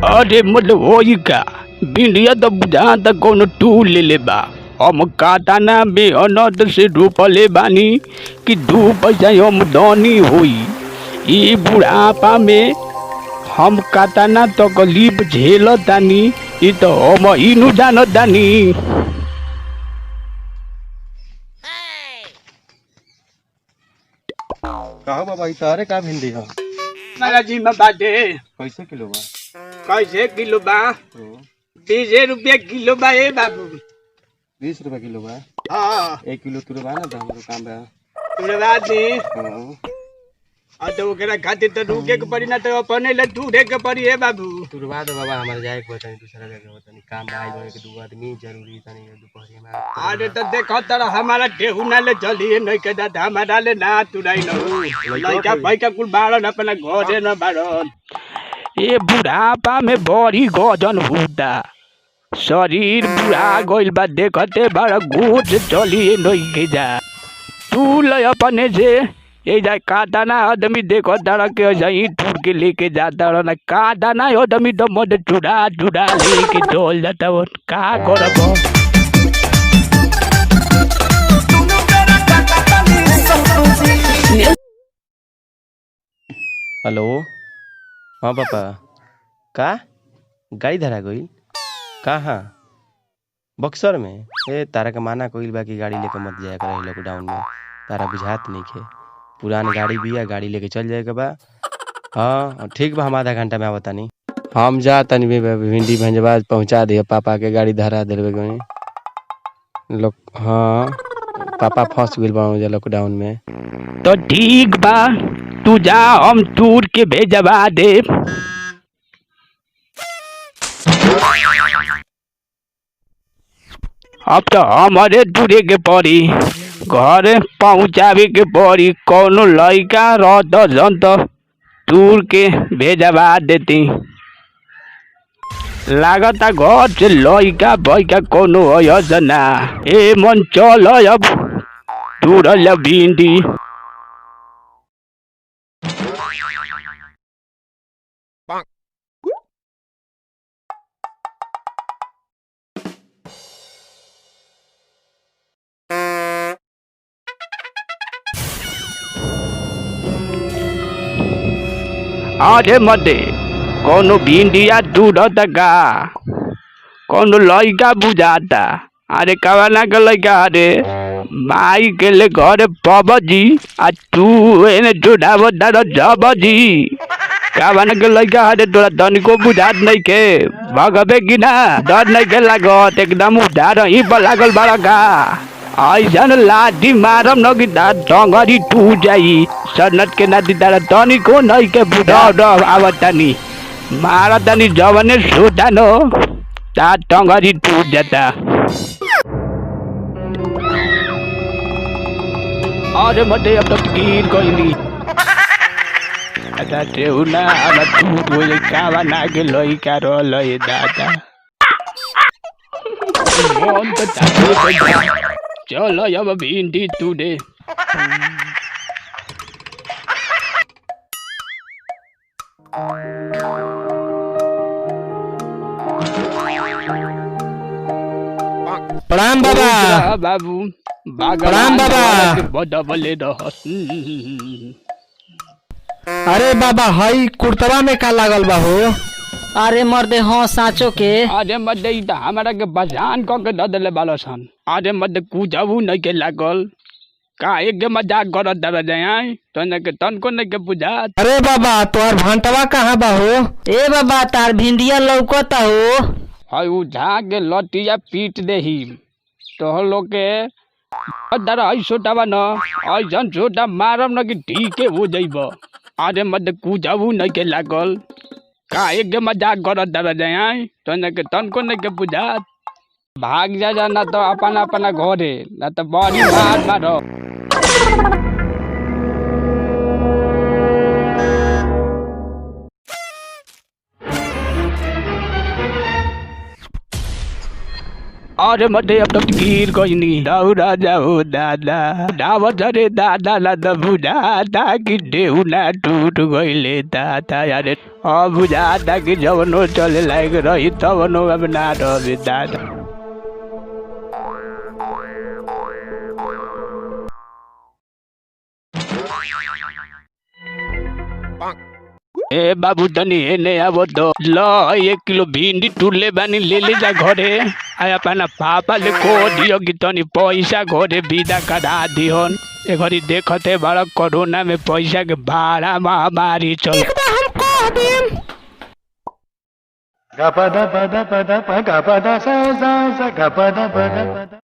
अरे मतलब वही का भिंडिया तो बुझा तक कौन टूल ले ले बा। हम काटाना मेहनत से रोपले बानी कि 2 पैसा आमदनी होई। ई बुढ़ापा में हम काटाना तकलीफ झेलतानी। ई तो हम इनु जानतानी। कहो बाबा तारे का भिंडी है महाराज जी में बाटे कैसे किलो बा? कैसे किलो बा? 20 रुपया किलो बा ए बाबू। 20 रुपया किलो बा? हाँ 1 किलो तुरबा ना तो हमरो काम बा। तुरवा दी हाँ तो ओकरा खातिर तो रुके के पड़ी ना तो अपने ले टूटे के पड़ी है बाबू। तुरबा दो बाबा हमारे जाए के बतानी दूसरा जगह बतानी काम बा। आई के 2 आदमी जरूरी तनी दोपहर में। अरे तो देखो तारा हमारा टेहू ना ले चलिए नहीं के दादा हमारा ले ना तुराई न हो। लइका पैका कुल बाड़न अपना घरे न बाड़न। ए बुढ़ापा में बड़ी गजन होता। शरीर बुढ़ा गइल बा देखते बड़ा गोद चलिए नहीं के जा। तू ले अपने से ये जाए काटाना आदमी देखो तारा के सही टूट के लेके जाता रहा काटाना आदमी तो मत चुरा चुरा लेके चल जाता वो का करब। हेलो हाँ पापा का गाड़ी धरा गई कहाँ? बक्सर में? ए तारा का माना कोई बाकी गाड़ी लेके मत जाया कर लॉकडाउन में। तारा बुझात नहीं खे पुरान गाड़ी भी है गाड़ी लेके चल जाएगा बा। हाँ ठीक बा हम आधा घंटा में आवता नहीं। हम जा तनी भिंडी भंजवा पहुँचा दिए पापा के गाड़ी धरा देवे लोग। हाँ पापा फंस गए बा लॉकडाउन में। तो ठीक बा तू जा हम टूर के भेजवा दे। अब तो हमारे टूरे के पड़ी घर पहुँचावे के पड़ी। कौनो लड़का रहता जन तो टूर के भेजवा देती। लागता घर से लड़का भैका कोनो है ना। ए मन चल अब टूरल भिंडी। अरे मते कोनो भिंडिया टूटता का कोनो लड़का बुझाता। अरे कवाना के लड़का अरे माई के ले घरे पबजी आ तू एने टूटाव तार जबजी। कवाना के लड़का अरे तोरा तनिको बुझात नहीं के भगबे कि ना डर नहीं के लागत एकदम उधार ही पर लागल बड़ा का। ऐसन लाठी मारम न कि टंगरी टूट जाई। सनत के नाती तारा तनिको नहीं के बुढ़ा आवतानी मारतानी जवने सोटा नो ता टंगरी टूट जाता। अरे मते अब तक गिर गईली। अच्छा तेहु ना अब टूट गई कावा ना के लइका रहल ए दादा। मन तो ताते चलो अब भिंडी टूटे। प्रणाम बाबा। बाबू प्रणाम बाबा। बदबले अरे बाबा हई कुर्तवा में का लागल बा हो? अरे मर्दे हाँ साँचो के। अरे मर्दे ई त हमरा के बजान क के द देले बालो सन। अरे मर्दे कुछऊ नहीं के लागल का एक के मजाक करत दर जाए तने के तनको नहीं के बुझात। अरे बाबा तोहर भंटवा कहाँ बा हो? ए बाबा तार भिंडिया लौकता हो। हई उठा के लटिया पीट देही तो लोग के दर हई छोटावा न ऐसन छोटा मारम न कि ठीके हो जइब। अरे मर्दे कुछऊ नहीं के लागल का एक के मजाक करत दर जाए तने के तनको नहीं के बुझात। भाग जा ना तो अपना अपना घरे ना तो बड़ी मार मारो। अरे मध्य अब तो गिर गईनी दौड़ा जाओ दादा डावत रे दादा ला द बुझाता कि देउना टूट गईले दादा यारे अब बुझाता कि जवनो चले लायक रही तवनो अब ना रहे दादा। ए बाबू तनी एने अब तो ल 1 किलो भिंडी टुले बानी ले जा घरे आ अपना पापा ले को दियो कि तनी पैसा घरे विदा करा दिहन ए घड़ी देखते बड़ा कोरोना में पैसा के भाड़ा महामारी चल हम कह देम गपदा पदा पदा प गपदा सा सा सा गपदा पदा पदा